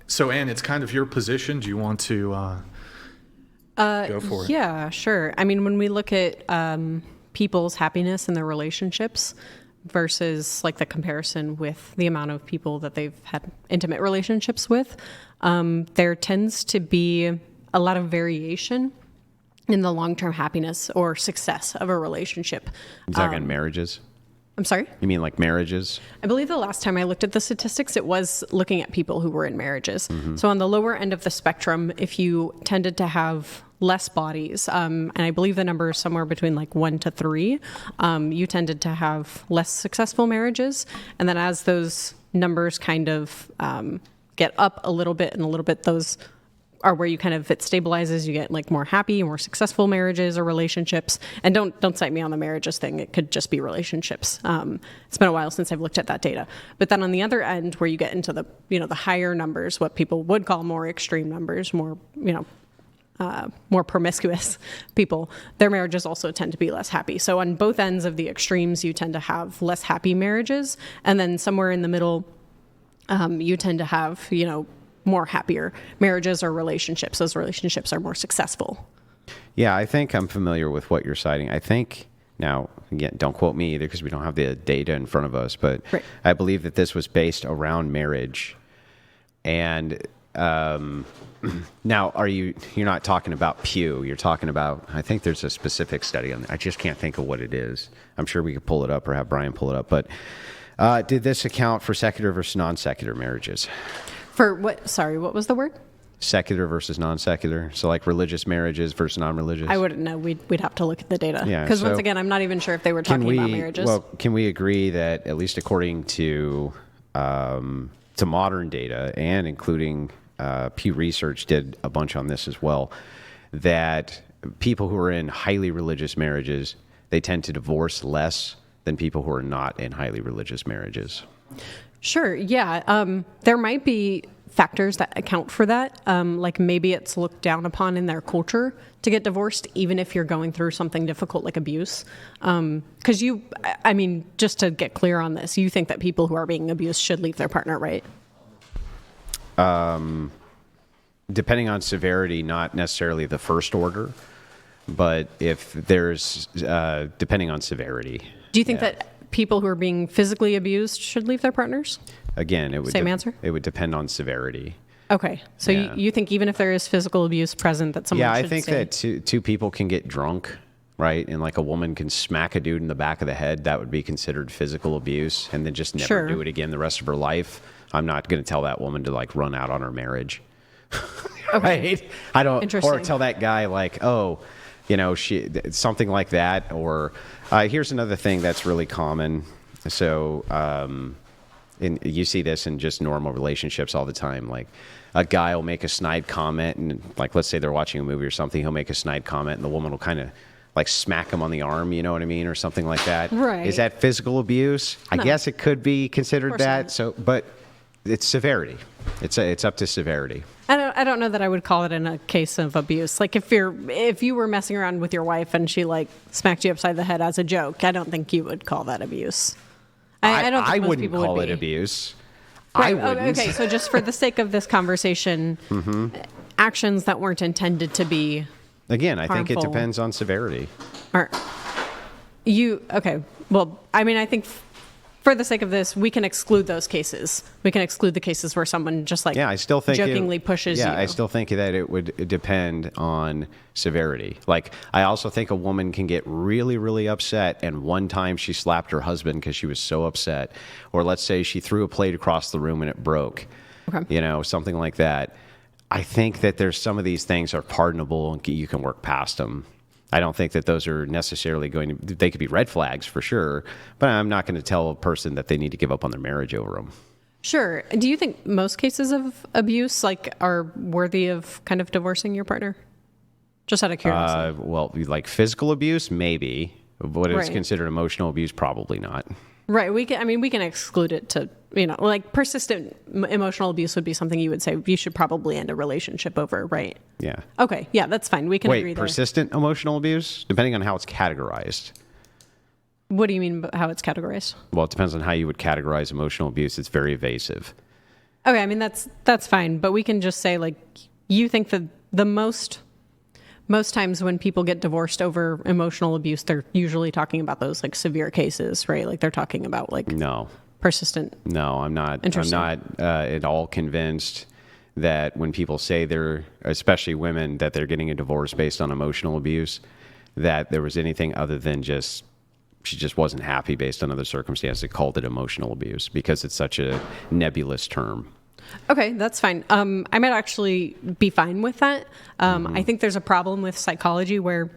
So, Anne, it's kind of your position. Do you want to go for it? Yeah, sure. I mean, when we look at people's happiness in their relationships versus like the comparison with the amount of people that they've had intimate relationships with, there tends to be a lot of variation in the long-term happiness or success of a relationship. You talking marriages? I'm sorry? You mean like marriages? I believe the last time I looked at the statistics, it was looking at people who were in marriages. So on the lower end of the spectrum, if you tended to have less bodies, and I believe the number is somewhere between like 1 to 3, you tended to have less successful marriages. And then as those numbers kind of get up a little bit and a little bit, those are where you kind of, it stabilizes, you get like more happy, more successful marriages or relationships. And don't cite me on the marriages thing. It could just be relationships. It's been a while since I've looked at that data. But then on the other end, where you get into the, the higher numbers, what people would call more extreme numbers, more, more promiscuous people, their marriages also tend to be less happy. So on both ends of the extremes, you tend to have less happy marriages. And then somewhere in the middle, you tend to have, more happier marriages or relationships. Those relationships are more successful. Yeah, I think I'm familiar with what you're citing. I think, now, again, don't quote me either because we don't have the data in front of us, but right. I believe that this was based around marriage. And now, you're not talking about Pew. You're talking about, I think there's a specific study on that. I just can't think of what it is. I'm sure we could pull it up or have Brian pull it up. But did this account for secular versus non-secular marriages? For what? Sorry, what was the word? Secular versus non-secular. So like religious marriages versus non-religious. I wouldn't know. We'd have to look at the data. Yeah. Because once again, I'm not even sure if they were talking about marriages. Well, can we agree that at least according to modern data and including Pew Research did a bunch on this as well, that people who are in highly religious marriages, they tend to divorce less than people who are not in highly religious marriages? Sure. Yeah. There might be factors that account for that. Like maybe it's looked down upon in their culture to get divorced, even if you're going through something difficult like abuse. Because just to get clear on this, you think that people who are being abused should leave their partner, right? Depending on severity, not necessarily the first order, but if there's, depending on severity. Do you think that people who are being physically abused should leave their partners? Again, it would same answer. It would depend on severity. Okay, so you think even if there is physical abuse present, that someone should I think stay? that two people can get drunk, right? And like a woman can smack a dude in the back of the head. That would be considered physical abuse, and then just never do it again the rest of her life. I'm not going to tell that woman to like run out on her marriage. Right? I don't, or tell that guy like, oh, something like that. Or here's another thing that's really common. So, and you see this in just normal relationships all the time. Like a guy will make a snide comment, and like, let's say they're watching a movie or something, he'll make a snide comment, and the woman will kind of like smack him on the arm, you know what I mean, or something like that. Right. Is that physical abuse? No. I guess it could be considered that. So, but it's severity. It's up to severity. I don't know that I would call it in a case of abuse. Like if you were messing around with your wife and she like smacked you upside the head as a joke, I don't think you would call that abuse. I don't think most people would be. I wouldn't call it abuse. Right. I wouldn't. Okay, so just for the sake of this conversation, actions that weren't intended to be Again, I harmful. think it depends on severity. Okay. Well, I think for the sake of this, we can exclude those cases. We can exclude the cases where someone just like I still think jokingly pushes you. Yeah, I still think that it would depend on severity. Like, I also think a woman can get really, really upset, and one time she slapped her husband because she was so upset. Or let's say she threw a plate across the room and it broke. Okay. Something like that. I think that there's some of these things are pardonable and you can work past them. I don't think that those are necessarily they could be red flags for sure, but I'm not going to tell a person that they need to give up on their marriage over them. Sure. Do you think most cases of abuse are worthy of kind of divorcing your partner? Just out of curiosity. Well, like physical abuse, maybe. What is considered emotional abuse, probably not. Right. We can exclude it to, like persistent emotional abuse would be something you would say you should probably end a relationship over, right? Yeah. Okay. Yeah, that's fine. We can agree there. Persistent emotional abuse, depending on how it's categorized. What do you mean by how it's categorized? Well, it depends on how you would categorize emotional abuse. It's very evasive. Okay, I mean that's fine, but we can just say like you think that the most times when people get divorced over emotional abuse, they're usually talking about those like severe cases, right? Like they're talking about like persistent. No, I'm not. I'm not at all convinced that when people say they're, especially women, that they're getting a divorce based on emotional abuse, that there was anything other than just she just wasn't happy based on other circumstances. They called it emotional abuse because it's such a nebulous term. Okay, that's fine. I might actually be fine with that. I think there's a problem with psychology where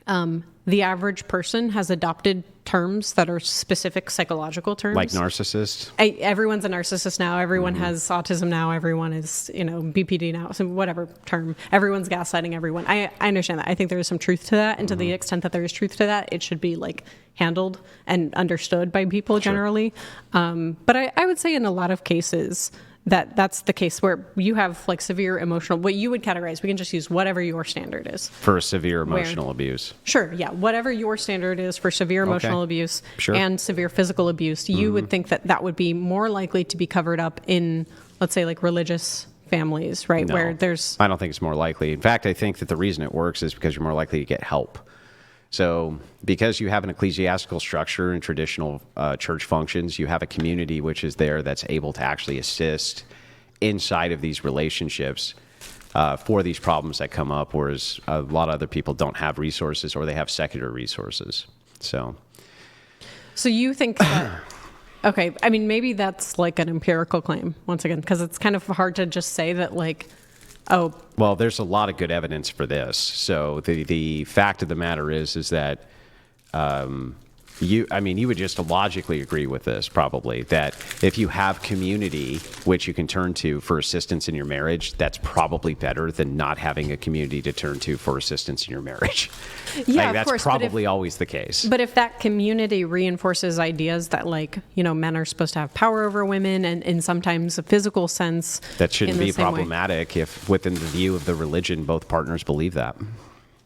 the average person has adopted terms that are specific psychological terms. Like narcissist? Everyone's a narcissist now. Everyone has autism now. Everyone is, BPD now. So whatever term. Everyone's gaslighting everyone. I understand that. I think there is some truth to that. And to the extent that there is truth to that, it should be like handled and understood by people generally. But I would say in a lot of cases, that's the case where you have like severe emotional, what you would categorize, we can just use whatever your standard is. For severe emotional abuse. Sure, yeah. Whatever your standard is for severe emotional abuse and severe physical abuse, you would think that would be more likely to be covered up in, let's say, like religious families, right? No, where there's... I don't think it's more likely. In fact, I think that the reason it works is because you're more likely to get help. So because you have an ecclesiastical structure in traditional church functions, you have a community which is there that's able to actually assist inside of these relationships for these problems that come up, whereas a lot of other people don't have resources or they have secular resources. So you think that... Okay, I mean, maybe that's like an empirical claim, once again, because it's kind of hard to just say that like... Oh, well, there's a lot of good evidence for this. So the fact of the matter is that you would just logically agree with this probably, that if you have community which you can turn to for assistance in your marriage, that's probably better than not having a community to turn to for assistance in your marriage. Yeah, like, that's of course, probably always the case. But if that community reinforces ideas that like, men are supposed to have power over women and in sometimes a physical sense. That shouldn't be problematic if within the view of the religion, both partners believe that.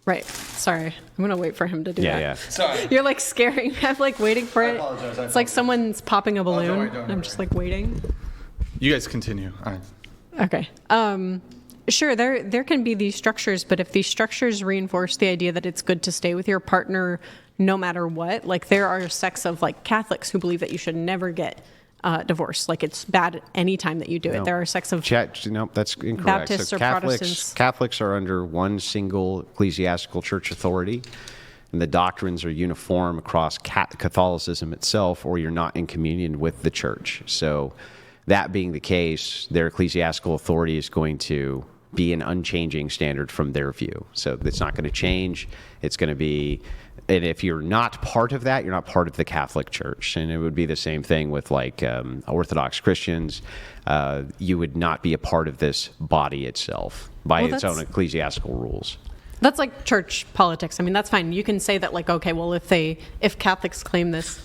Right. Sorry. I'm going to wait for him to do that. Yeah. Sorry. You're like scaring me. I'm like waiting for it. I apologize. It's like someone's popping a balloon. Don't I'm just like waiting. You guys continue. Okay. Sure, there can be these structures, but if these structures reinforce the idea that it's good to stay with your partner no matter what, like there are sects of like Catholics who believe that you should never get divorced. Like it's bad any time that you do it. There are sects of no, that's incorrect. Baptists or Protestants. Catholics are under one single ecclesiastical church authority, and the doctrines are uniform across Catholicism itself, or you're not in communion with the church. So that being the case, their ecclesiastical authority is going to be an unchanging standard from their view. So it's not going to change. It's going to be... And if you're not part of that, you're not part of the Catholic Church. And it would be the same thing with like Orthodox Christians. You would not be a part of this body itself by its own ecclesiastical rules. That's like church politics. I mean, that's fine. You can say that like, okay, well, if Catholics claim this,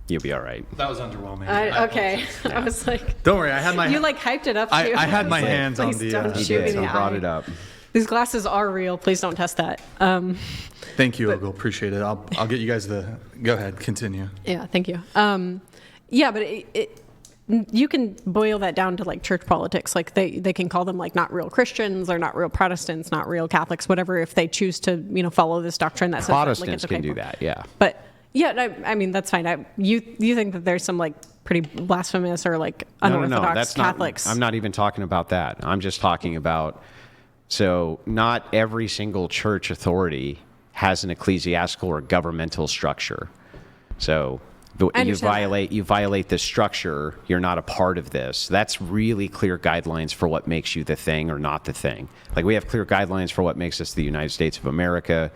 you'll be all right. That was underwhelming. Okay. I was like... Don't worry, I had my... You like hyped it up too. I had my like, hands on the... He did, so he brought it up. These glasses are real. Please don't test that. Thank you, Ogle. Appreciate it. I'll get you guys Go ahead. Continue. Yeah, thank you. Yeah, but you can boil that down to like church politics. Like they can call them like not real Christians or not real Protestants, not real Catholics, whatever, if they choose to, follow this doctrine that says Protestants that, like, it's okay can do that, yeah. But yeah, I mean, that's fine. You think that there's some like pretty blasphemous or like unorthodox that's Catholics? I'm not even talking about that. I'm just talking about... So not every single church authority has an ecclesiastical or governmental structure. So you violate this structure, you're not a part of this. That's really clear guidelines for what makes you the thing or not the thing. Like we have clear guidelines for what makes us the United States of America.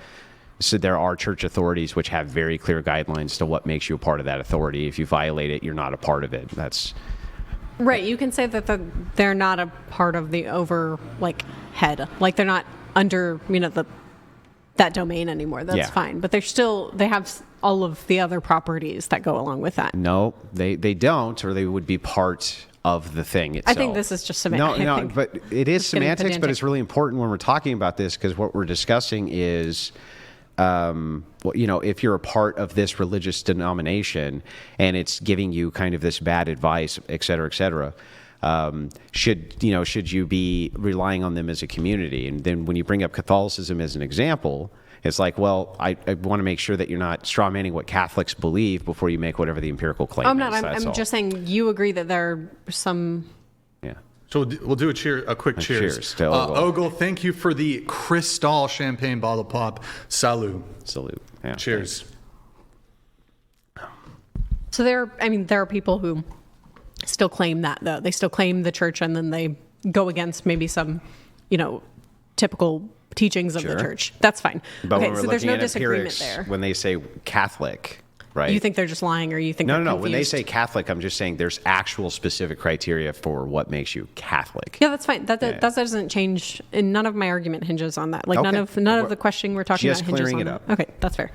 So there are church authorities which have very clear guidelines to what makes you a part of that authority. If you violate it, you're not a part of it. That's... Right. You can say that they're not a part of the head. Like they're not under, that domain anymore. That's fine. But they have all of the other properties that go along with that. No, they don't, or they would be part of the thing itself. I think this is just semantics. No, but it is semantics, but it's really important when we're talking about this because what we're discussing is if you're a part of this religious denomination and it's giving you kind of this bad advice, et cetera, should you be relying on them as a community? And then when you bring up Catholicism as an example, it's like, well, I want to make sure that you're not strawmanning what Catholics believe before you make whatever the empirical claim I'm is. not. I'm just saying you agree that there are some... Yeah. So we'll do a quick cheers. Cheers to Ogle. Ogle, thank you for the Cristal champagne bottle pop. Salud. Salute. Yeah, Cheers. So there are people who still claim that, though. They still claim the church, and then they go against maybe some, typical teachings of the church. That's fine. But okay, when we're so there's looking no at disagreement empirics, there. when they say Catholic, right? You think they're just lying, or you think they're No. confused? When they say Catholic, I'm just saying there's actual specific criteria for what makes you Catholic. Yeah, that's fine. That doesn't change, and none of my argument hinges on that. Like Okay. none of the questioning we're talking Just about hinges clearing on it that. up. Okay, that's fair.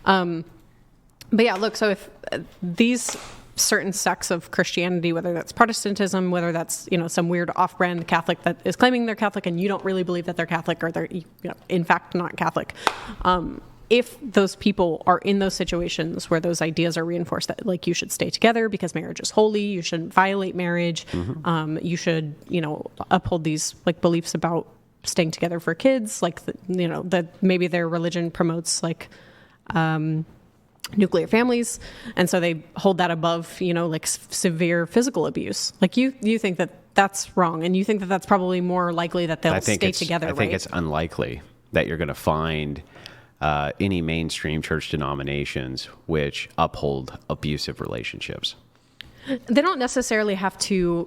But yeah, look. So if these certain sects of Christianity, whether that's Protestantism, whether that's some weird off-brand Catholic that is claiming they're Catholic and you don't really believe that they're Catholic, or they're in fact not Catholic. If those people are in those situations where those ideas are reinforced, that like you should stay together because marriage is holy, you shouldn't violate marriage, you should uphold these like beliefs about staying together for kids, like that maybe their religion promotes like nuclear families, and so they hold that above like severe physical abuse. Like you think that that's wrong, and you think that that's probably more likely that they'll stay together. I think it's unlikely that you're going to find any mainstream church denominations which uphold abusive relationships. They don't necessarily have to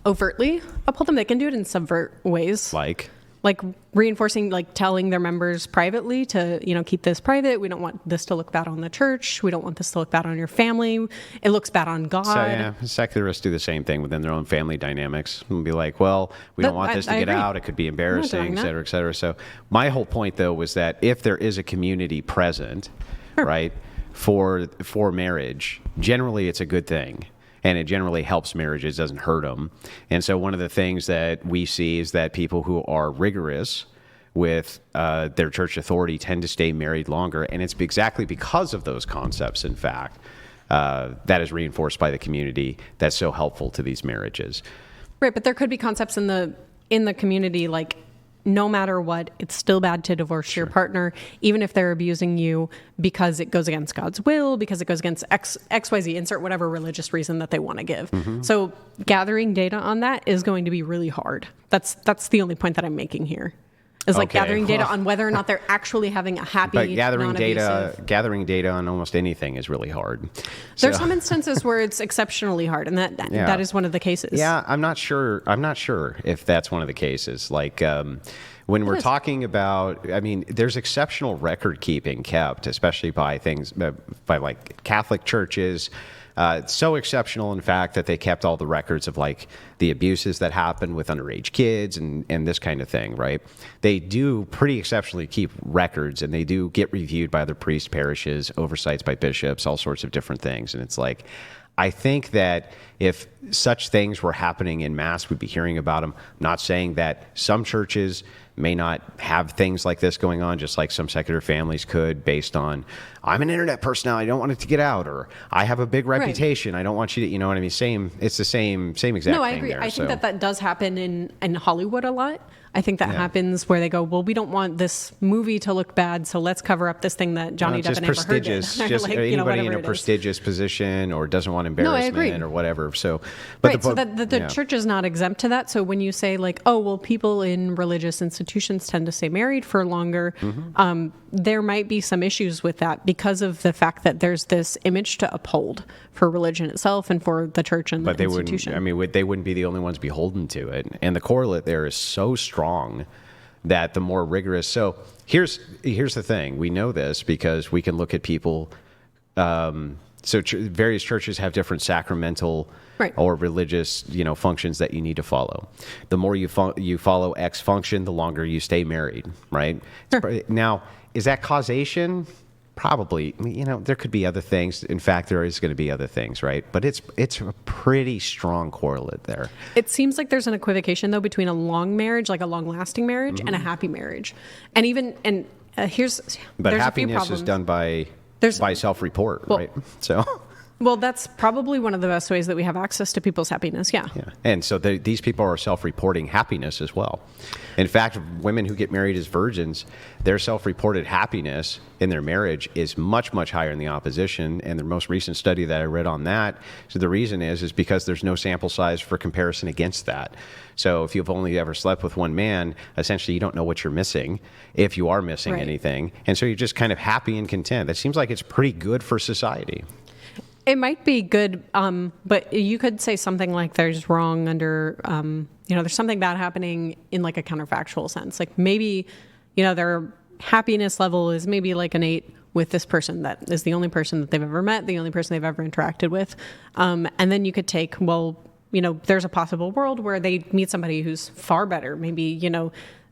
overtly uphold them. They can do it in subvert ways, like reinforcing, like telling their members privately to keep this private. We don't want this to look bad on the church. We don't want this to look bad on your family. It looks bad on God. So yeah, secularists do the same thing within their own family dynamics and be like, well, we don't want this to get out. It could be embarrassing, et cetera, et cetera. So my whole point though was that if there is a community present, right, for marriage, generally it's a good thing. And it generally helps marriages, doesn't hurt them. And so one of the things that we see is that people who are rigorous with their church authority tend to stay married longer. And it's exactly because of those concepts, in fact, that is reinforced by the community that's so helpful to these marriages. Right, but there could be concepts in the community like, no matter what, it's still bad to divorce your partner, even if they're abusing you, because it goes against God's will, because it goes against XYZ, insert whatever religious reason that they want to give. So gathering data on that is going to be really hard. That's the only point that I'm making here. Is like gathering data on whether or not they're actually having a happy, but gathering non-abusive... gathering data on almost anything is really hard. There's some instances where it's exceptionally hard, and that is one of the cases. Yeah, I'm not sure if that's one of the cases. Like when we're talking about, there's exceptional record keeping kept, especially by like Catholic churches. It's so exceptional, in fact, that they kept all the records of like the abuses that happen with underage kids and this kind of thing, right? They do pretty exceptionally keep records, and they do get reviewed by other priest parishes, oversights by bishops, all sorts of different things. And it's like, I think that if such things were happening in mass, we'd be hearing about them. I'm not saying that some churches may not have things like this going on, just like some secular families could, based on, I'm an internet personality, I don't want it to get out, or I have a big reputation, I don't want you to, you know what I mean? It's the same exact thing. No, I agree. There, I think that does happen in Hollywood a lot. I think that happens where they go, well, we don't want this movie to look bad, so let's cover up this thing that Johnny Depp and Amber Heard did. Just like, anybody in a prestigious position or doesn't want embarrassment or whatever. So, but the church is not exempt to that. So when you say like, oh, well, people in religious institutions tend to stay married for longer, there might be some issues with that because of the fact that there's this image to uphold for religion itself and for the church and the institution. They wouldn't be the only ones beholden to it. And the correlate there is so strong that the more rigorous. So here's the thing. We know this because we can look at people. Various churches have different sacramental or religious, functions that you need to follow. The more you follow X function, the longer you stay married, right? Sure. Now, is that causation? Probably. There could be other things. In fact, there is going to be other things, right? But it's a pretty strong correlate there. It seems like there's an equivocation, though, between a long marriage, like a long-lasting marriage, and a happy marriage. And There's happiness is done by self-report, right? So. Well, that's probably one of the best ways that we have access to people's happiness. Yeah. And so these people are self-reporting happiness as well. In fact, women who get married as virgins, their self-reported happiness in their marriage is much, much higher than the opposition. And the most recent study that I read on that, so the reason is because there's no sample size for comparison against that. So if you've only ever slept with one man, essentially you don't know what you're missing, if you are missing anything. And so you're just kind of happy and content. That seems like it's pretty good for society. It might be good, but you could say something like there's wrong under, there's something bad happening in like a counterfactual sense. Like maybe, their happiness level is maybe like an 8 with this person that is the only person that they've ever met, the only person they've ever interacted with. And then you could take, there's a possible world where they meet somebody who's far better. Maybe,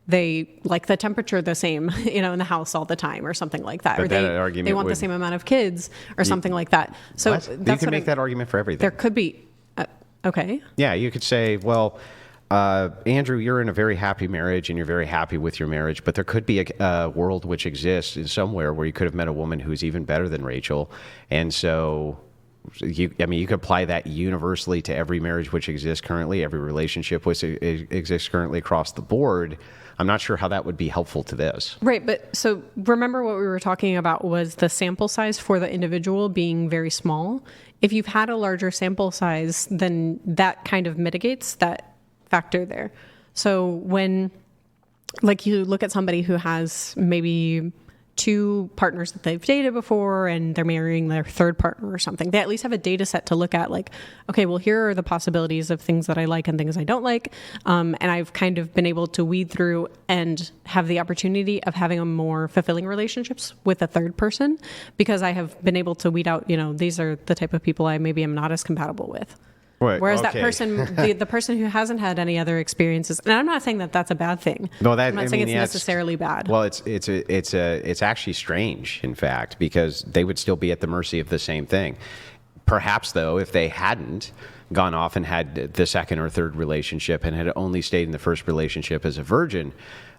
they like the temperature the same, in the house all the time or something like that. But or they want the same amount of kids or something like that. So you can make that argument for everything. There could be. Okay. Yeah, you could say, well, Andrew, you're in a very happy marriage and you're very happy with your marriage, but there could be a world which exists in somewhere where you could have met a woman who's even better than Rachel. And so you could apply that universally to every marriage which exists currently, every relationship which exists currently across the board. I'm not sure how that would be helpful to this. Right. But so remember what we were talking about was the sample size for the individual being very small. If you've had a larger sample size, then that kind of mitigates that factor there. So when you look at somebody who has maybe 2 partners that they've dated before and they're marrying their 3rd partner or something, they at least have a data set to look at, like, okay, well, here are the possibilities of things that I like and things I don't like. And I've kind of been able to weed through and have the opportunity of having a more fulfilling relationships with a 3rd person because I have been able to weed out, these are the type of people I maybe am not as compatible with. Right, whereas that person, the person who hasn't had any other experiences, and I'm not saying that that's a bad thing. No, I'm not saying it's necessarily bad. Well, it's actually strange, in fact, because they would still be at the mercy of the same thing. Perhaps, though, if they hadn't gone off and had the 2nd or 3rd relationship and had only stayed in the 1st relationship as a virgin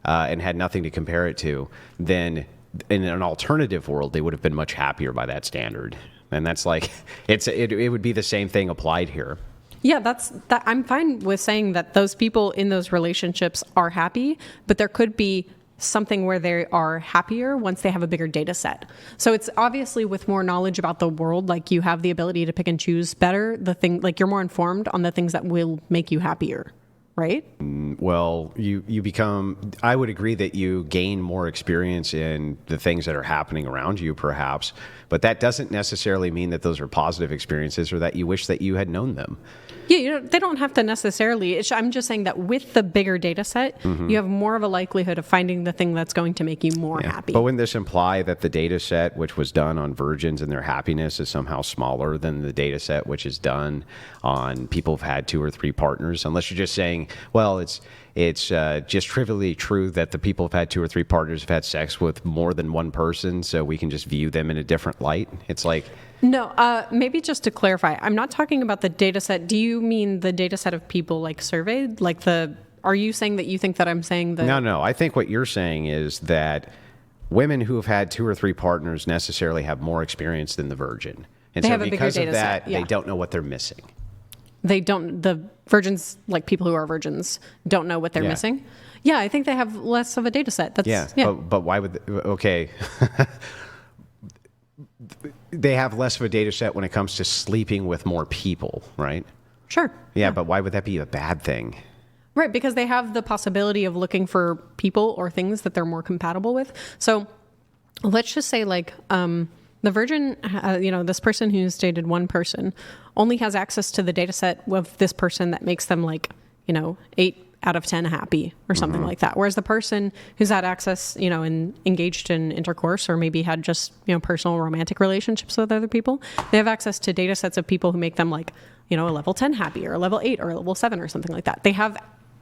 and had nothing to compare it to, then in an alternative world, they would have been much happier by that standard. And that's like, it would be the same thing applied here. Yeah, that. I'm fine with saying that those people in those relationships are happy, but there could be something where they are happier once they have a bigger data set. So it's obviously with more knowledge about the world, like you have the ability to pick and choose better you're more informed on the things that will make you happier. Right? Well, you become, I would agree that you gain more experience in the things that are happening around you, perhaps, but that doesn't necessarily mean that those are positive experiences or that you wish that you had known them. Yeah, they don't have to necessarily. I'm just saying that with the bigger data set, you have more of a likelihood of finding the thing that's going to make you more happy. But wouldn't this imply that the data set which was done on virgins and their happiness is somehow smaller than the data set which is done on people who've had 2 or 3 partners? Unless you're just saying, well, it's just trivially true that the people who've had 2 or 3 partners have had sex with more than one person, so we can just view them in a different light. It's like... No, maybe just to clarify, I'm not talking about the data set. Do you mean the data set of people surveyed? Are you saying that you think that I'm saying that? No. I think what you're saying is that women who have had 2 or 3 partners necessarily have more experience than the virgin. And they so have a because bigger of data that, set, yeah. They don't know what they're missing. The virgins, like people who are virgins, don't know what they're missing. Yeah, I think they have less of a data set. But why would they have less of a data set when it comes to sleeping with more people, right? Sure. Yeah, but why would that be a bad thing? Right, because they have the possibility of looking for people or things that they're more compatible with. So let's just say the virgin, this person who's dated one person only has access to the data set of this person that makes them 8 out of 10 happy or something like that. Whereas the person who's had access, and engaged in intercourse or maybe had just, personal romantic relationships with other people, they have access to data sets of people who make them a level 10 happy or a level 8 or a level 7 or something like that. They have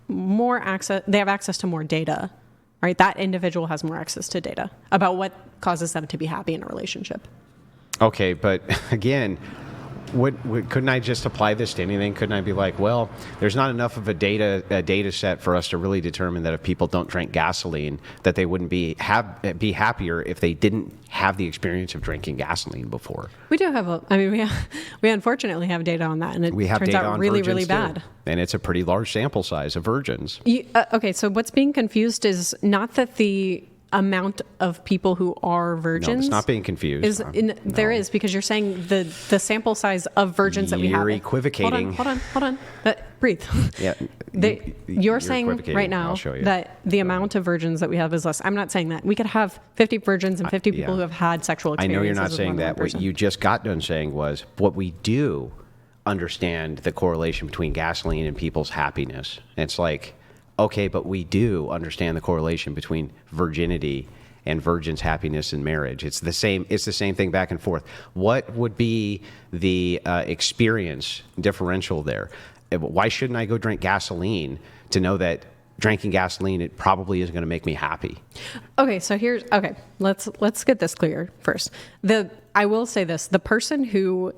more access. They have access to more data, right? That individual has more access to data about what causes them to be happy in a relationship. Okay, but again, couldn't I just apply this to anything? Couldn't I be like, well, there's not enough of a data set for us to really determine that if people don't drink gasoline, that they wouldn't be happier if they didn't have the experience of drinking gasoline before. We do have we unfortunately have data on that, and it turns out really, really bad. Too. And it's a pretty large sample size of virgins. Okay, so what's being confused is not that the amount of people who are virgins. No, it's not being confused. There is, because you're saying the sample size of virgins that we have. You're equivocating. Hold on. Breathe. Yeah. You're saying right now that the amount of virgins that we have is less. I'm not saying that. We could have 50 virgins and 50 people who have had sexual experiences. I know you're not saying that. What you just got done saying was what we do understand the correlation between gasoline and people's happiness. And it's like, okay, but we do understand the correlation between virginity and virgin's happiness in marriage. It's the same thing back and forth. What would be the experience differential there? Why shouldn't I go drink gasoline to know that drinking gasoline, it probably isn't going to make me happy? Okay, so let's get this clear first. I will say this, the person who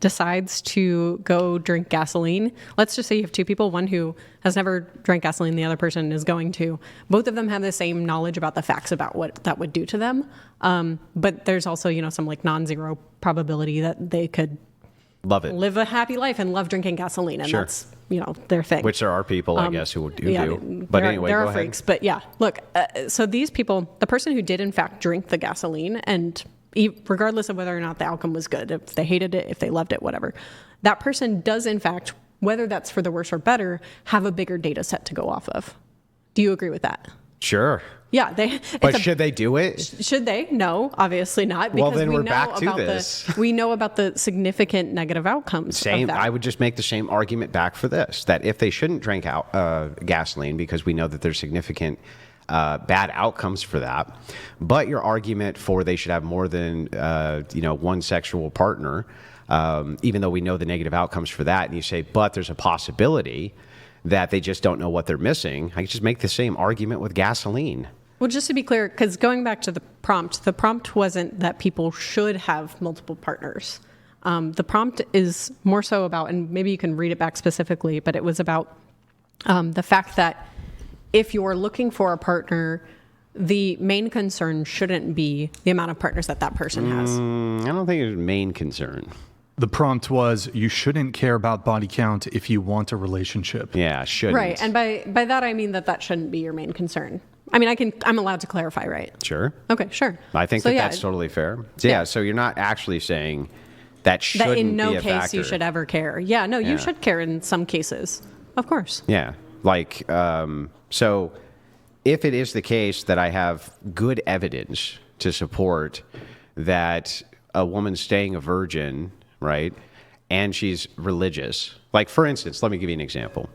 decides to go drink gasoline, let's just say you have two people, one who has never drank gasoline, the other person is going to. Both of them have the same knowledge about the facts about what that would do to them. But there's also, some like non-zero probability that they could live a happy life and love drinking gasoline. And that's, their thing. Which there are people, I guess, who do. But anyway, there go are ahead. freaks. But yeah, look, so these people, the person who did in fact drink the gasoline, and regardless of whether or not the outcome was good, if they hated it, if they loved it, whatever, that person does in fact, whether that's for the worse or better, have a bigger data set to go off of. Do you agree with that? Sure. Yeah. But should they do it? Should they? No, obviously not. Because well, then we're back to this. We know about the significant negative outcomes of that. I would just make the same argument back for this, that if they shouldn't drink gasoline because we know that there's significant bad outcomes for that, but your argument for they should have more than one sexual partner, even though we know the negative outcomes for that, and you say, but there's a possibility that they just don't know what they're missing, I could just make the same argument with gasoline. Well, just to be clear, because going back to the prompt wasn't that people should have multiple partners. The prompt is more so about, and maybe you can read it back specifically, but it was about the fact that if you're looking for a partner, the main concern shouldn't be the amount of partners that person has. I don't think it's a main concern. The prompt was, you shouldn't care about body count if you want a relationship. Yeah, shouldn't. Right, and by that I mean that shouldn't be your main concern. I mean, I'm allowed to clarify, right? Sure. Okay, sure. I think that's totally fair. So, so you're not actually saying that shouldn't be a factor. That in no case you should ever care. Yeah, no, you should care in some cases. Of course. Yeah, like, so if it is the case that I have good evidence to support that a woman staying a virgin, right, and she's religious, like, for instance, let me give you an example.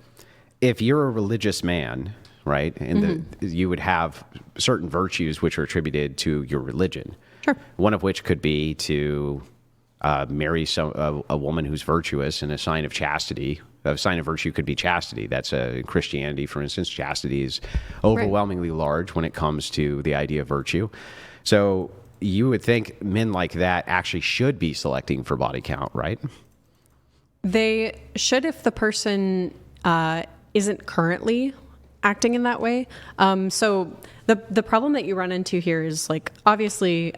If you're a religious man, right, and you would have certain virtues which are attributed to your religion. Sure. One of which could be to marry a woman who's virtuous, and a sign of chastity. A sign of virtue could be chastity. That's in Christianity, for instance. Chastity is overwhelmingly large when it comes to the idea of virtue. So you would think men like that actually should be selecting for body count, right? They should if the person isn't currently acting in that way. So the problem that you run into here is, like, obviously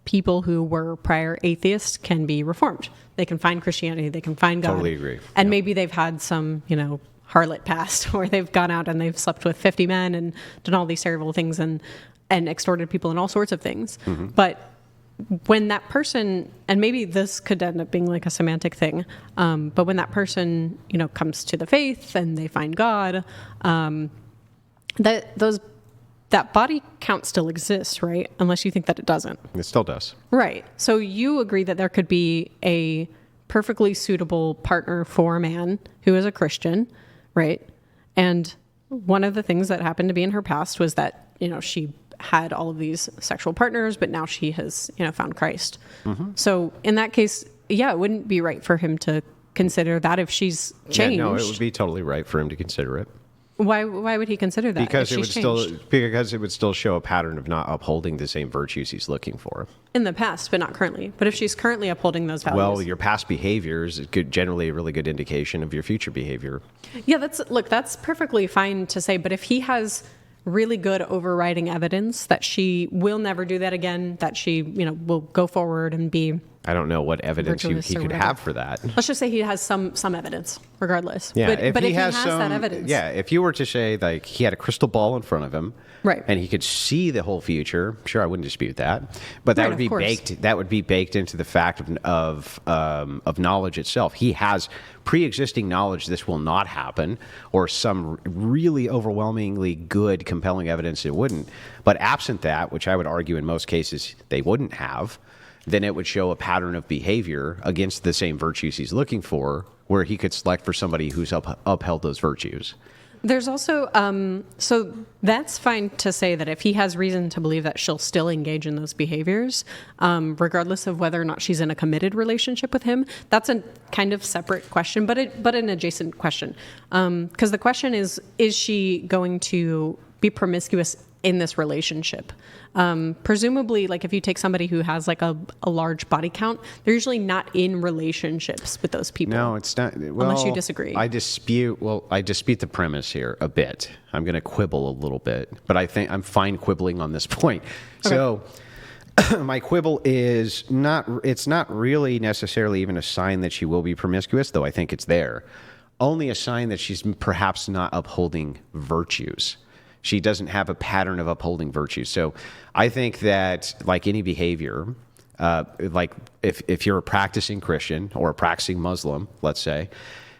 people who were prior atheists can be reformed. They can find Christianity, they can find God. Totally agree. And maybe they've had some, harlot past where they've gone out and they've slept with 50 men and done all these terrible things and extorted people and all sorts of things. Mm-hmm. But when that person, and maybe this could end up being like a semantic thing, but when that person, comes to the faith and they find God, that body count still exists, right? Unless you think that it doesn't. It still does. Right. So you agree that there could be a perfectly suitable partner for a man who is a Christian, right? And one of the things that happened to be in her past was that, she had all of these sexual partners, but now she has, found Christ. Mm-hmm. So in that case, it wouldn't be right for him to consider that if she's changed. Yeah, no, it would be totally right for him to consider it. Why would he consider that? Because if it would still show a pattern of not upholding the same virtues he's looking for. In the past, but not currently. But if she's currently upholding those values. Well, your past behavior is generally a really good indication of your future behavior. Yeah, that's perfectly fine to say. But if he has really good overriding evidence that she will never do that again, that she, will go forward and be... I don't know what evidence he could have for that. Let's just say he has some evidence, regardless. Yeah, but if he has that evidence. Yeah, if you were to say, like, he had a crystal ball in front of him, right, and he could see the whole future, sure, I wouldn't dispute that. But that would be baked. That would be baked into the fact of knowledge itself. He has pre-existing knowledge this will not happen, or some really overwhelmingly good, compelling evidence it wouldn't. But absent that, which I would argue in most cases they wouldn't have, then it would show a pattern of behavior against the same virtues he's looking for, where he could select for somebody who's upheld those virtues. There's also, so that's fine to say that if he has reason to believe that she'll still engage in those behaviors, regardless of whether or not she's in a committed relationship with him, that's a kind of separate question, but an adjacent question. Because the question is she going to be promiscuous in this relationship? Presumably, like if you take somebody who has like a large body count, they're usually not in relationships with those people. No, it's not. Well, unless you disagree. I dispute the premise here a bit. I'm going to quibble a little bit, but I think I'm fine quibbling on this point. Okay. So my quibble is it's not really necessarily even a sign that she will be promiscuous, though I think it's there. Only a sign that she's perhaps not upholding virtues. She doesn't have a pattern of upholding virtues. So I think that, like any behavior, like if you're a practicing Christian or a practicing Muslim, let's say,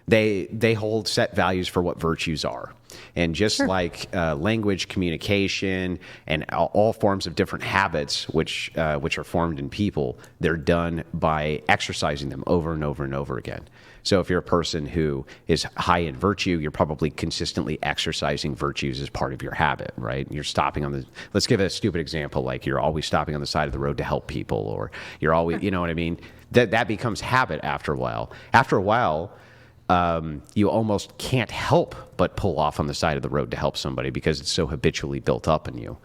they hold set values for what virtues are. And just sure. Like language, communication, and all forms of different habits which are formed in people, they're done by exercising them over and over and over again. So if you're a person who is high in virtue, you're probably consistently exercising virtues as part of your habit, right? You're stopping on let's give a stupid example, like you're always stopping on the side of the road to help people, or you're always, you know what I mean? That becomes habit after a while. After a while, you almost can't help but pull off on the side of the road to help somebody because it's so habitually built up in you.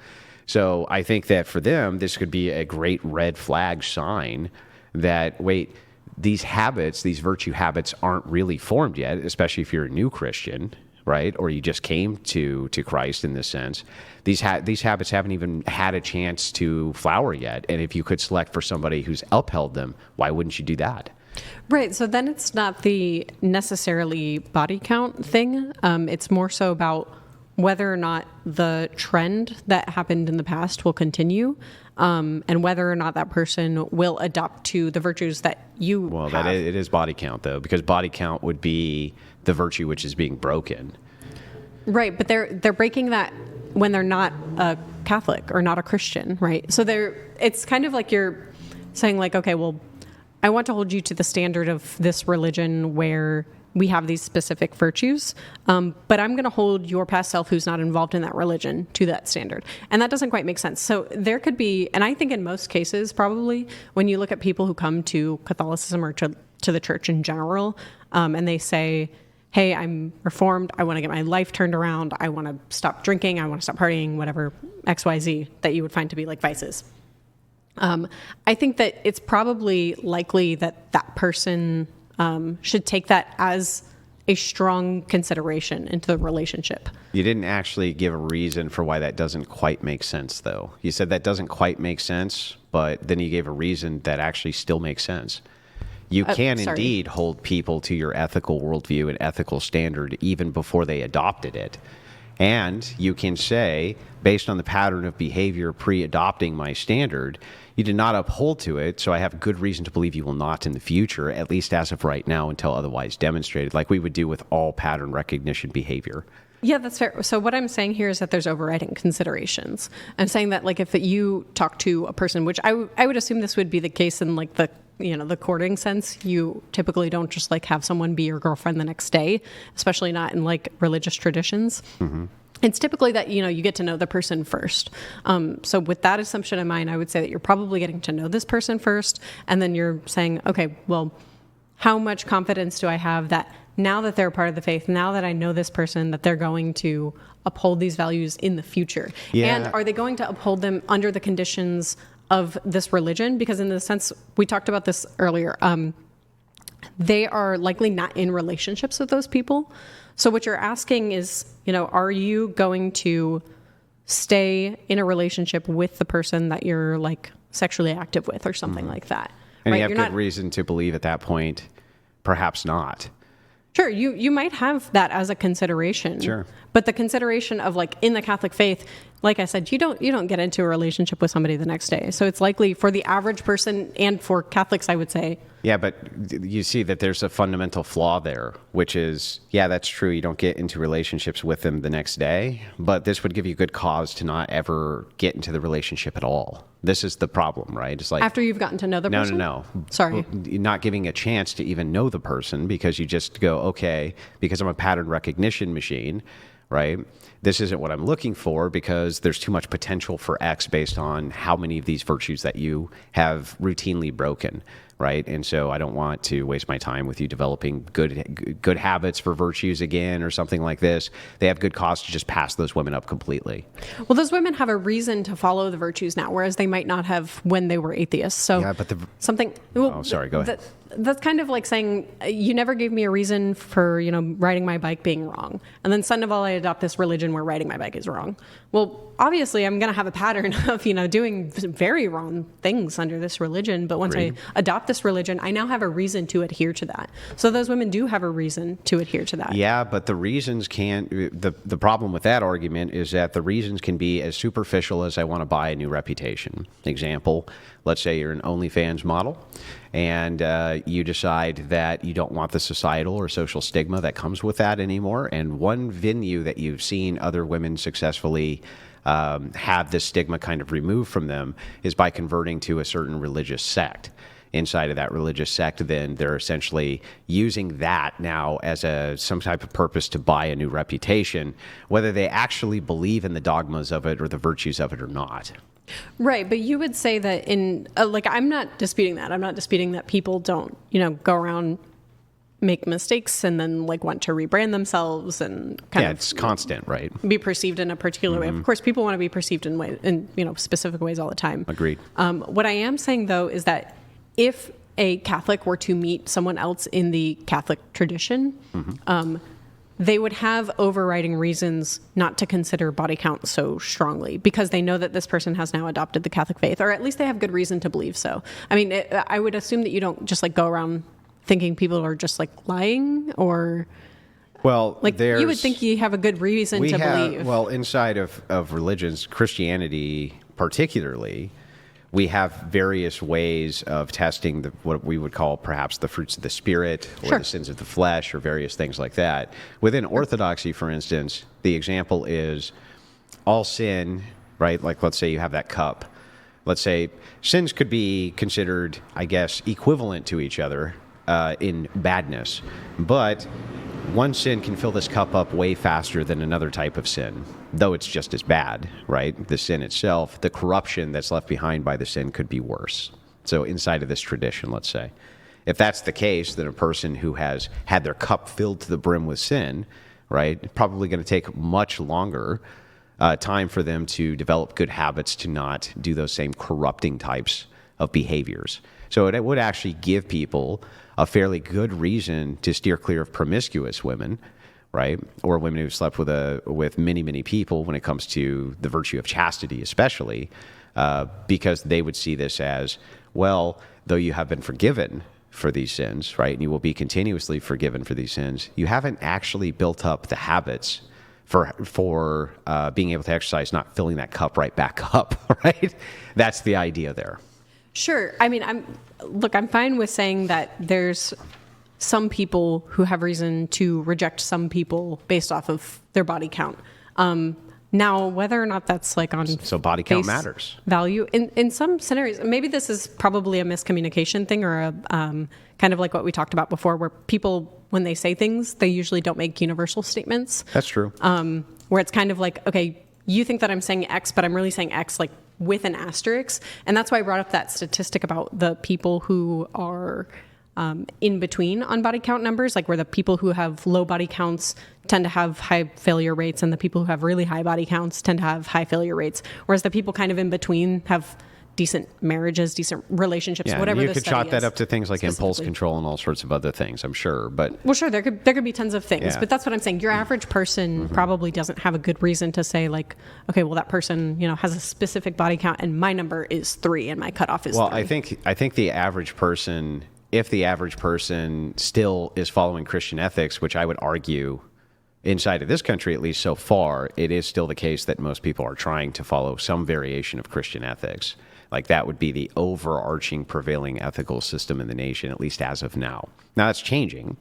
So I think that for them, this could be a great red flag sign that, wait, these habits, these virtue habits aren't really formed yet, especially if you're a new Christian, right? Or you just came to Christ in this sense. These habits haven't even had a chance to flower yet. And if you could select for somebody who's upheld them, why wouldn't you do that? Right. So then it's not the necessarily body count thing. It's more so about whether or not the trend that happened in the past will continue, and whether or not that person will adopt to the virtues that you have. It is body count, though, because body count would be the virtue which is being broken. Right, but they're breaking that when they're not a Catholic or not a Christian, right? So it's kind of like you're saying, like, okay, well, I want to hold you to the standard of this religion where we have these specific virtues, but I'm going to hold your past self who's not involved in that religion to that standard. And that doesn't quite make sense. So there could be, and I think in most cases, probably, when you look at people who come to Catholicism or to the church in general, and they say, hey, I'm reformed, I want to get my life turned around, I want to stop drinking, I want to stop partying, whatever, XYZ, that you would find to be like vices. I think that it's probably likely that that person should take that as a strong consideration into the relationship. You didn't actually give a reason for why that doesn't quite make sense, though. You said that doesn't quite make sense, but then you gave a reason that actually still makes sense. You can indeed hold people to your ethical worldview and ethical standard even before they adopted it. And you can say, based on the pattern of behavior pre-adopting my standard, you did not uphold to it, so I have good reason to believe you will not in the future, at least as of right now, until otherwise demonstrated, like we would do with all pattern recognition behavior. Yeah, that's fair. So what I'm saying here is that there's overriding considerations. I'm saying that, like, if you talk to a person, which I would assume this would be the case in, like, the courting sense, you typically don't just, like, have someone be your girlfriend the next day, especially not in, like, religious traditions. Mm-hmm. It's typically that, you get to know the person first. So with that assumption in mind, I would say that you're probably getting to know this person first, and then you're saying, okay, well, how much confidence do I have that now that they're a part of the faith, now that I know this person, that they're going to uphold these values in the future. Yeah. And are they going to uphold them under the conditions of this religion? Because in the sense, we talked about this earlier, they are likely not in relationships with those people. So what you're asking is, are you going to stay in a relationship with the person that you're like sexually active with or something like that? And right? you have good reason to believe at that point, perhaps not. Sure, you might have that as a consideration. Sure. But the consideration of like in the Catholic faith, like I said, you don't get into a relationship with somebody the next day. So it's likely for the average person and for Catholics, I would say. Yeah, but you see that there's a fundamental flaw there, which is, yeah, that's true. You don't get into relationships with them the next day, but this would give you good cause to not ever get into the relationship at all. This is the problem, right? It's like after you've gotten to know the person? No. Sorry. You're not giving a chance to even know the person because you just go, okay, because I'm a pattern recognition machine, right? This isn't what I'm looking for because there's too much potential for X based on how many of these virtues that you have routinely broken, right? And so I don't want to waste my time with you developing good habits for virtues again or something like this. They have good cause to just pass those women up completely. Well, those women have a reason to follow the virtues now, whereas they might not have when they were atheists. So yeah, but something. Well, oh, sorry. Go ahead. That's kind of like saying you never gave me a reason for riding my bike being wrong, and then sudden of all I adopt this religion where riding my bike is wrong. Well, obviously I'm going to have a pattern of doing very wrong things under this religion, but once I adopt this religion, I now have a reason to adhere to that. So those women do have a reason to adhere to that. Yeah, but the reasons can't. The problem with that argument is that the reasons can be as superficial as I want to buy a new reputation. Example, let's say you're an OnlyFans model and you decide that you don't want the societal or social stigma that comes with that anymore. And one venue that you've seen other women successfully have this stigma kind of removed from them is by converting to a certain religious sect. Inside of that religious sect, then they're essentially using that now as some type of purpose to buy a new reputation, whether they actually believe in the dogmas of it or the virtues of it or not. Right, but you would say that I'm not disputing that. I'm not disputing that people don't, go around, make mistakes, and then want to rebrand themselves and it's constant, right? Be perceived in a particular way. Of course, people want to be perceived in specific ways all the time. Agreed. What I am saying though is that if a Catholic were to meet someone else in the Catholic tradition, they would have overriding reasons not to consider body count so strongly because they know that this person has now adopted the Catholic faith, or at least they have good reason to believe so. I mean, I would assume that you don't just go around thinking people are just lying, or well, you would think you have a good reason to believe. Well, inside of religions, Christianity particularly, we have various ways of testing what we would call perhaps the fruits of the Spirit or the sins of the flesh or various things like that. Within Orthodoxy, for instance, the example is all sin, right? Like let's say you have that cup. Let's say sins could be considered, I guess, equivalent to each other in badness. But one sin can fill this cup up way faster than another type of sin, though it's just as bad, right? The sin itself, the corruption that's left behind by the sin could be worse. So inside of this tradition, let's say, if that's the case, then a person who has had their cup filled to the brim with sin, right, probably going to take much longer time for them to develop good habits to not do those same corrupting types of behaviors. So it would actually give people a fairly good reason to steer clear of promiscuous women, right? Or women who've slept with many, many people when it comes to the virtue of chastity, especially, because they would see this as, well, though you have been forgiven for these sins, right? And you will be continuously forgiven for these sins. You haven't actually built up the habits for being able to exercise, not filling that cup right back up, right? That's the idea there. Sure. I mean, I'm fine with saying that there's some people who have reason to reject some people based off of their body count. Now, whether or not that's on so body count matters. Value in some scenarios, maybe this is probably a miscommunication thing or a kind of like what we talked about before, where people, when they say things, they usually don't make universal statements. That's true. Where it's kind of like, okay, you think that I'm saying X, but I'm really saying X with an asterisk. And that's why I brought up that statistic about the people who are in between on body count numbers, like where the people who have low body counts tend to have high failure rates and the people who have really high body counts tend to have high failure rates, whereas the people kind of in between have decent marriages, decent relationships, whatever. You could chalk that up to things like impulse control and all sorts of other things, I'm sure. But well, sure, there could be tons of things, but that's what I'm saying. Your average person probably doesn't have a good reason to say like, okay, well, that person, has a specific body count and my number is 3 and my cutoff is 3. I think the average person, if the average person still is following Christian ethics, which I would argue inside of this country, at least so far, it is still the case that most people are trying to follow some variation of Christian ethics. Like that would be the overarching prevailing ethical system in the nation, at least as of now. Now that's changing,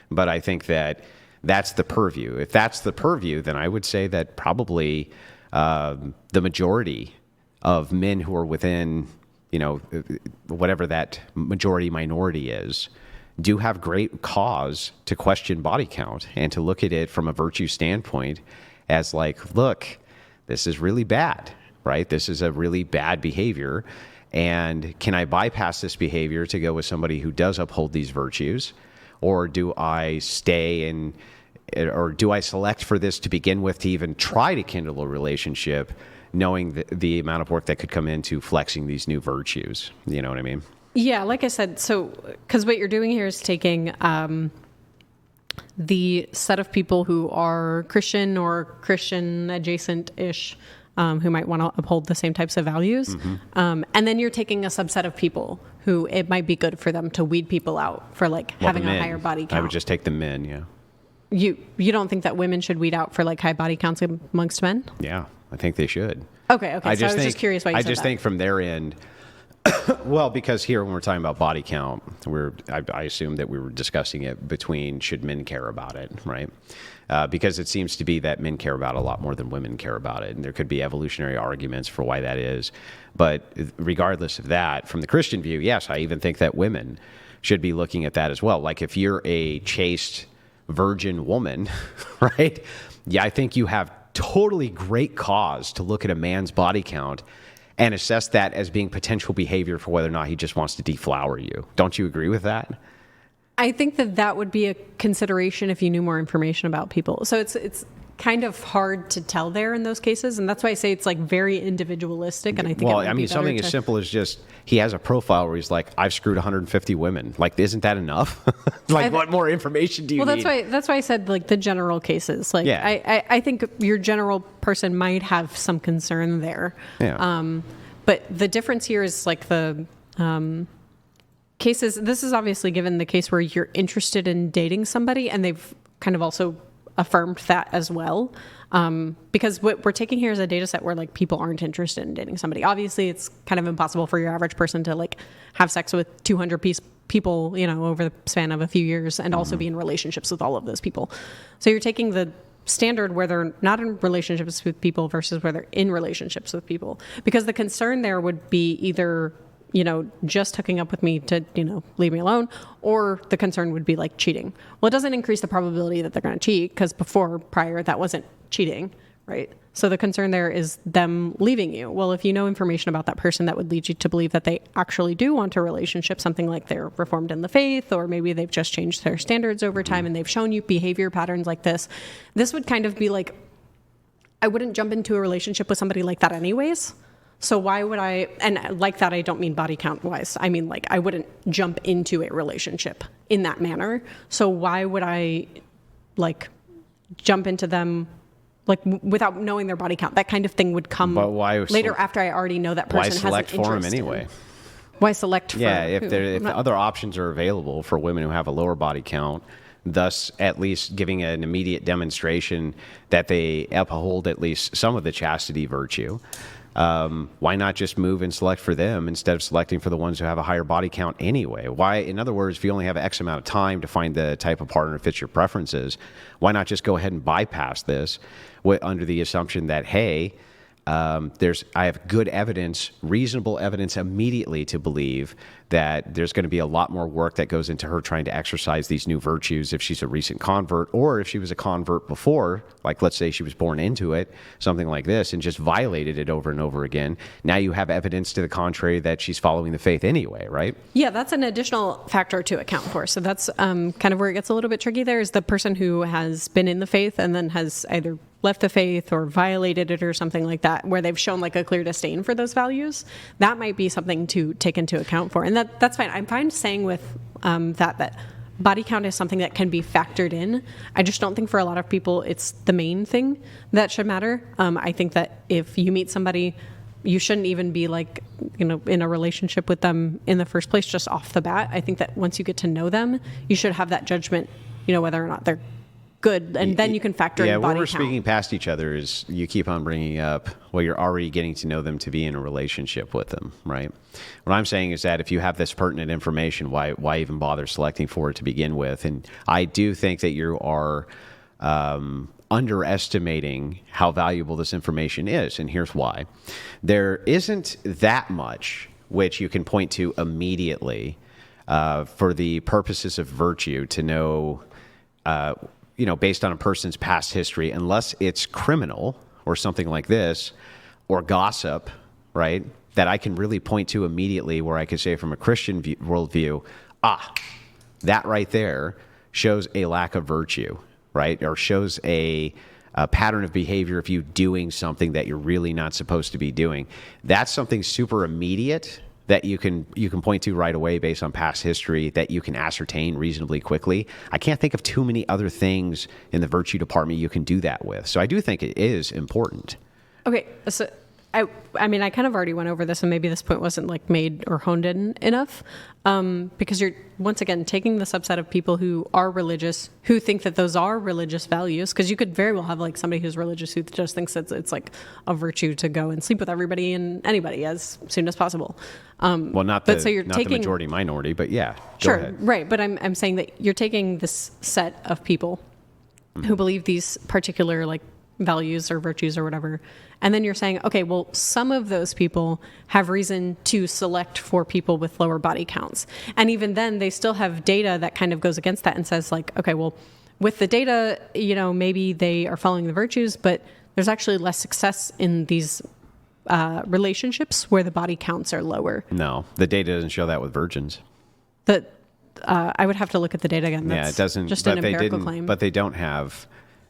but I think that that's the purview. If that's the purview, then I would say that probably the majority of men who are within, whatever that majority minority is, do have great cause to question body count and to look at it from a virtue standpoint as like, look, this is really bad. Right? This is a really bad behavior. And can I bypass this behavior to go with somebody who does uphold these virtues? Or do I do I select for this to begin with to even try to kindle a relationship, knowing the amount of work that could come into flexing these new virtues? You know what I mean? Yeah, like I said, so because what you're doing here is taking the set of people who are Christian or Christian adjacent-ish, who might want to uphold the same types of values. And then you're taking a subset of people who it might be good for them to weed people out for like having a higher body count. I would just take the men, yeah. You don't think that women should weed out for like high body counts amongst men? Yeah, I think they should. Okay. I was just curious why you said that. I just think from their end, well, because here when we're talking about body count, I assume that we were discussing it between should men care about it, right? Because it seems to be that men care about it a lot more than women care about it. And there could be evolutionary arguments for why that is. But regardless of that, from the Christian view, yes, I even think that women should be looking at that as well. Like if you're a chaste virgin woman, right? Yeah, I think you have totally great cause to look at a man's body count and assess that as being potential behavior for whether or not he just wants to deflower you. Don't you agree with that? I think that would be a consideration if you knew more information about people. So it's kind of hard to tell there in those cases, and that's why I say it's like very individualistic. And I think something as simple as just he has a profile where he's like, I've screwed 150 women. Like, isn't that enough? What more information do you need? Well, that's why I said like the general cases. Like, yeah. I think your general person might have some concern there. Yeah. But the difference here is like the cases. This is obviously given the case where you're interested in dating somebody, and they've kind of also affirmed that as well. Because what we're taking here is a data set where like people aren't interested in dating somebody. Obviously, it's kind of impossible for your average person to like have sex with 200 people, over the span of a few years, and also be in relationships with all of those people. So you're taking the standard where they're not in relationships with people versus where they're in relationships with people. Because the concern there would be either just hooking up with me to, leave me alone, or the concern would be like cheating. Well, it doesn't increase the probability that they're going to cheat because prior, that wasn't cheating, right? So the concern there is them leaving you. Well, if you know information about that person that would lead you to believe that they actually do want a relationship, something like they're reformed in the faith, or maybe they've just changed their standards over time and they've shown you behavior patterns like this would kind of be like, I wouldn't jump into a relationship with somebody like that anyways. So why would I, and like that, I don't mean body count wise. I mean, like, I wouldn't jump into a relationship in that manner. So why would I like jump into them like without knowing their body count? That kind of thing would come later after I already know that person has an interest. Why select for them anyway? Why select for if other options are available for women who have a lower body count, thus at least giving an immediate demonstration that they uphold at least some of the chastity virtue. Why not just move and select for them instead of selecting for the ones who have a higher body count anyway? Why, in other words, if you only have X amount of time to find the type of partner that fits your preferences, why not just go ahead and bypass this under the assumption that, hey, I have good evidence, reasonable evidence immediately to believe that there's going to be a lot more work that goes into her trying to exercise these new virtues if she's a recent convert, or if she was a convert before, like let's say she was born into it, something like this, and just violated it over and over again. Now you have evidence to the contrary that she's following the faith anyway, right? Yeah, that's an additional factor to account for. So that's kind of where it gets a little bit tricky there, is the person who has been in the faith and then has either left the faith or violated it or something like that, where they've shown like a clear disdain for those values. That might be something to take into account for. And that's fine. I'm fine saying with that body count is something that can be factored in. I just don't think for a lot of people it's the main thing that should matter. I think that if you meet somebody, you shouldn't even be like, in a relationship with them in the first place, just off the bat. I think that once you get to know them, you should have that judgment, whether or not they're good, and then you can factor in body count. Yeah, when we're speaking past each other is you keep on bringing up, well, you're already getting to know them to be in a relationship with them, right? What I'm saying is that if you have this pertinent information, why even bother selecting for it to begin with? And I do think that you are underestimating how valuable this information is, and here's why. There isn't that much which you can point to immediately for the purposes of virtue to know based on a person's past history, unless it's criminal or something like this, or gossip, right? That I can really point to immediately where I could say from a Christian worldview, that right there shows a lack of virtue, right? Or shows a pattern of behavior of you doing something that you're really not supposed to be doing. That's something super immediate that you can point to right away based on past history that you can ascertain reasonably quickly. I can't think of too many other things in the virtue department you can do that with. So I do think it is important. Okay, so I mean, I kind of already went over this, and maybe this point wasn't like made or honed in enough, because you're once again taking the subset of people who are religious, who think that those are religious values, because you could very well have like somebody who's religious who just thinks that it's like a virtue to go and sleep with everybody and anybody as soon as possible. Well, not the majority minority, but yeah, sure, go ahead. Right. But I'm saying that you're taking this set of people who believe these particular like values or virtues or whatever, and then you're saying, okay, well, some of those people have reason to select for people with lower body counts. And even then, they still have data that kind of goes against that and says like, okay, well, with the data, maybe they are following the virtues, but there's actually less success in these relationships where the body counts are lower. No, the data doesn't show that with virgins. I would have to look at the data again. That's it doesn't. Just an empirical claim. But they don't have.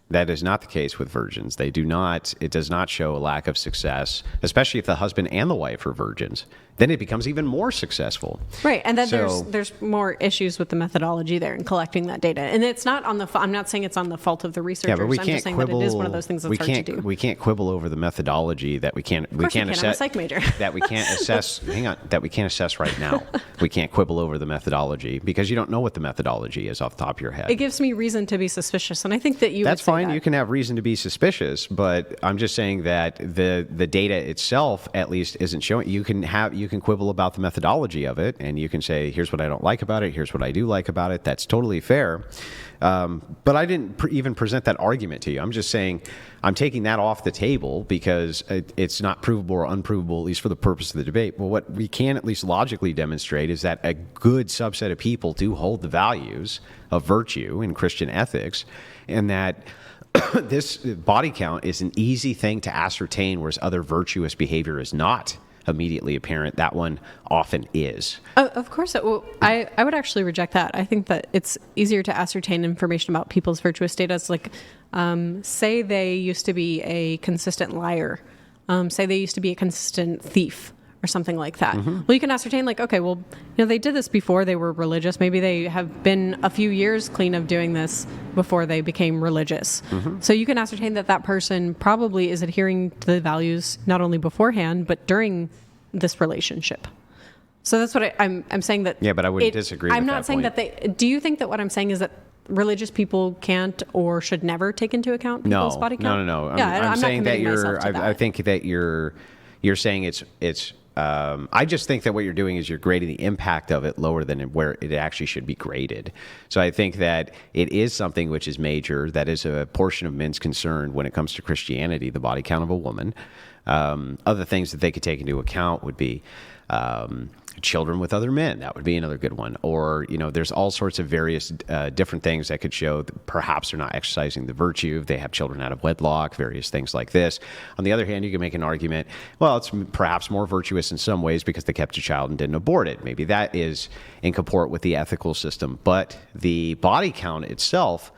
That is not the case with virgins. They do not. It does not show a lack of success, especially if the husband and the wife are virgins. Then it becomes even more successful. Right, and then there's more issues with the methodology there in collecting that data. And it's not on the. I'm not saying it's on the fault of the researchers. Yeah, but we I'm can't just saying quibble. That it is one of those things that's hard to do. We can't quibble over the methodology that we can't. We can't assess. I'm a psych major. That we can't assess. Hang on. That we can't assess right now. We can't quibble over the methodology because you don't know what the methodology is off the top of your head. It gives me reason to be suspicious, and I think that you. That's would say fine. that. You can have reason to be suspicious, but I'm just saying that the data itself at least isn't showing. You can quibble about the methodology of it, and you can say, here's what I don't like about it, here's what I do like about it. That's totally fair. But I didn't even present that argument to you. I'm just saying I'm taking that off the table because it's not provable or unprovable, at least for the purpose of the debate. Well, what we can at least logically demonstrate is that a good subset of people do hold the values of virtue in Christian ethics, and that this body count is an easy thing to ascertain, whereas other virtuous behavior is not immediately apparent. That one often is. Of course. I would actually reject that. I think that it's easier to ascertain information about people's virtuous status. Like, say they used to be a consistent liar. Say they used to be a consistent thief or something like that. Mm-hmm. Well, you can ascertain like, okay, well, they did this before they were religious. Maybe they have been a few years clean of doing this before they became religious. Mm-hmm. So you can ascertain that person probably is adhering to the values not only beforehand, but during this relationship. So that's what I'm saying that. Yeah, but I wouldn't disagree with that. I'm not saying point. that do you think that what I'm saying is that religious people can't or should never take into account people's body count? No. Yeah, I'm saying that I think that you're saying it's I just think that what you're doing is you're grading the impact of it lower than where it actually should be graded. So I think that it is something which is major. That is a portion of men's concern when it comes to Christianity, the body count of a woman. Other things that they could take into account would be children with other men. That would be another good one. Or, there's all sorts of various different things that could show that perhaps they're not exercising the virtue. If they have children out of wedlock, various things like this. On the other hand, you can make an argument, well, it's perhaps more virtuous in some ways because they kept a child and didn't abort it. Maybe that is in comport with the ethical system. But the body count itself,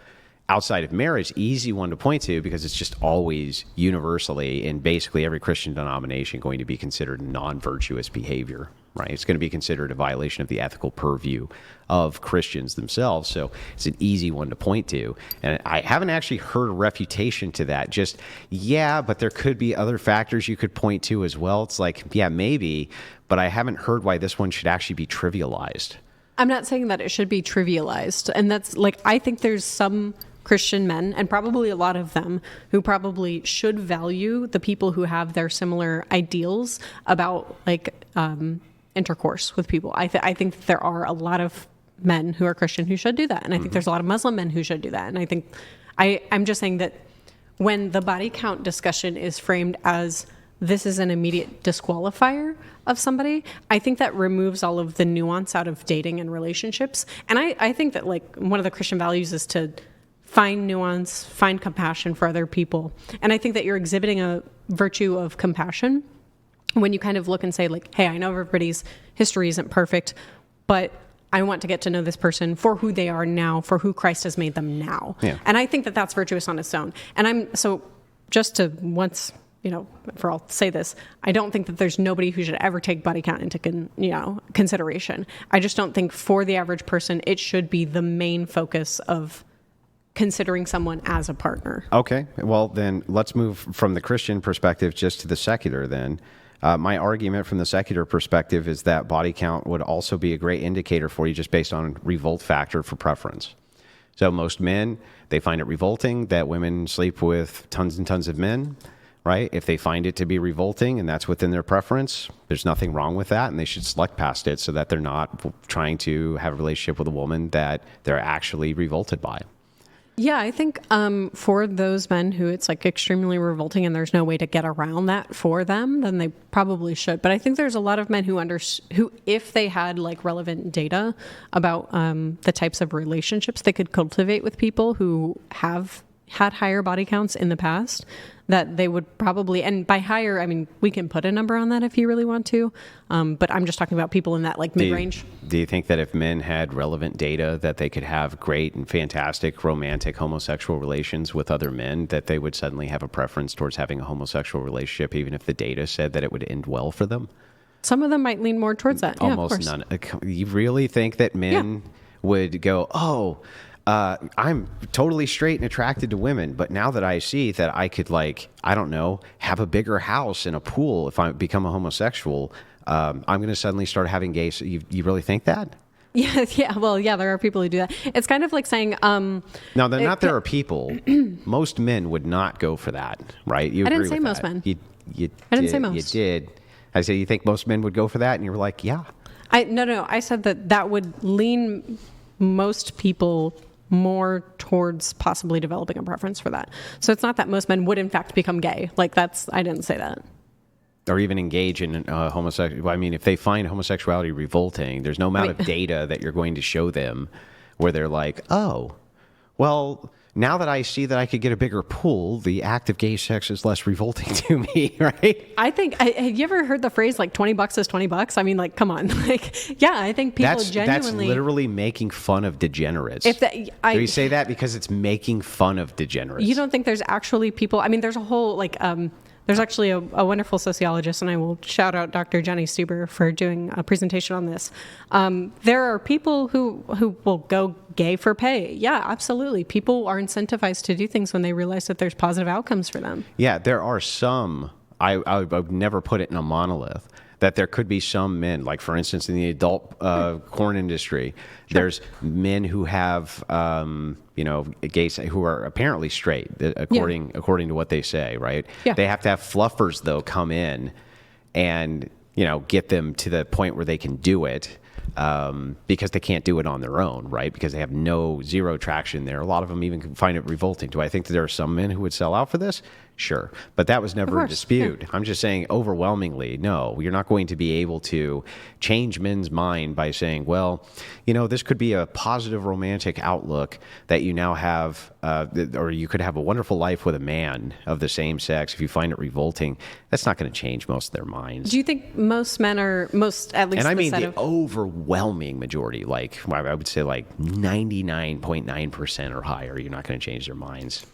outside of marriage, easy one to point to because it's just always universally in basically every Christian denomination going to be considered non-virtuous behavior, right? It's going to be considered a violation of the ethical purview of Christians themselves. So it's an easy one to point to. And I haven't actually heard a refutation to that. Just, yeah, but there could be other factors you could point to as well. It's like, yeah, maybe, but I haven't heard why this one should actually be trivialized. I'm not saying that it should be trivialized. And that's like, I think there's some Christian men, and probably a lot of them, who probably should value the people who have their similar ideals about intercourse with people. I think that there are a lot of men who are Christian who should do that. And I think there's a lot of Muslim men who should do that. And I think I'm just saying that when the body count discussion is framed as this is an immediate disqualifier of somebody, I think that removes all of the nuance out of dating and relationships. And I think that one of the Christian values is to find nuance, find compassion for other people. And I think that you're exhibiting a virtue of compassion when you kind of look and say hey, I know everybody's history isn't perfect, but I want to get to know this person for who they are now, for who Christ has made them now. Yeah. And I think that that's virtuous on its own. And just to once, I'll say this, I don't think that there's nobody who should ever take body count into consideration. I just don't think for the average person, it should be the main focus of considering someone as a partner. Okay. Well, then let's move from the Christian perspective just to the secular then. My argument from the secular perspective is that body count would also be a great indicator for you just based on revolt factor for preference. So most men, they find it revolting that women sleep with tons and tons of men, right? If they find it to be revolting and that's within their preference, there's nothing wrong with that, and they should select past it so that they're not trying to have a relationship with a woman that they're actually revolted by. Yeah, I think for those men who it's extremely revolting and there's no way to get around that for them, then they probably should. But I think there's a lot of men who if they had relevant data about the types of relationships they could cultivate with people who have had higher body counts in the past, that they would probably, and by higher, I mean, we can put a number on that if you really want to, but I'm just talking about people in that mid-range. Do you think that if men had relevant data that they could have great and fantastic romantic homosexual relations with other men, that they would suddenly have a preference towards having a homosexual relationship, even if the data said that it would end well for them? Some of them might lean more towards that. Almost none. You really think that men would go, I'm totally straight and attracted to women, but now that I see that I could have a bigger house and a pool if I become a homosexual, I'm going to suddenly start having gay. So you really think that? Yeah. Well, yeah, there are people who do that. It's kind of like saying, now there are people, most men would not go for that, right? I didn't say most men. I didn't say most. You did. I said, you think most men would go for that? And you were like, yeah. No. I said that would lean most people more towards possibly developing a preference for that. So it's not that most men would in fact become gay. I didn't say that. Or even engage in homosexuality. I mean, if they find homosexuality revolting, there's no amount of data that you're going to show them where they're like, oh, well, now that I see that I could get a bigger pool, the act of gay sex is less revolting to me, right? I think, have you ever heard the phrase $20 is $20? I mean, come on. I think people genuinely... That's literally making fun of degenerates. Do you say that because it's making fun of degenerates? You don't think there's actually people... I mean, there's a whole, there's actually a wonderful sociologist, and I will shout out Dr. Jenny Stuber for doing a presentation on this. There are people who will go gay for pay. Yeah, absolutely. People are incentivized to do things when they realize that there's positive outcomes for them. Yeah, there are some, I would never put it in a monolith, that there could be some men, like for instance in the adult porn industry, there's men who have, gays who are apparently straight, according to what they say, right? Yeah. They have to have fluffers though come in and get them to the point where they can do it, because they can't do it on their own, right? Because they have zero traction there. A lot of them even can find it revolting. Do I think that there are some men who would sell out for this? Sure. But that was never a dispute. Yeah. I'm just saying overwhelmingly, no, you're not going to be able to change men's mind by saying, well, this could be a positive romantic outlook that you now have, or you could have a wonderful life with a man of the same sex if you find it revolting. That's not going to change most of their minds. Do you think most men at least and I mean the overwhelming majority, like I would say like 99.9% or higher, you're not going to change their minds.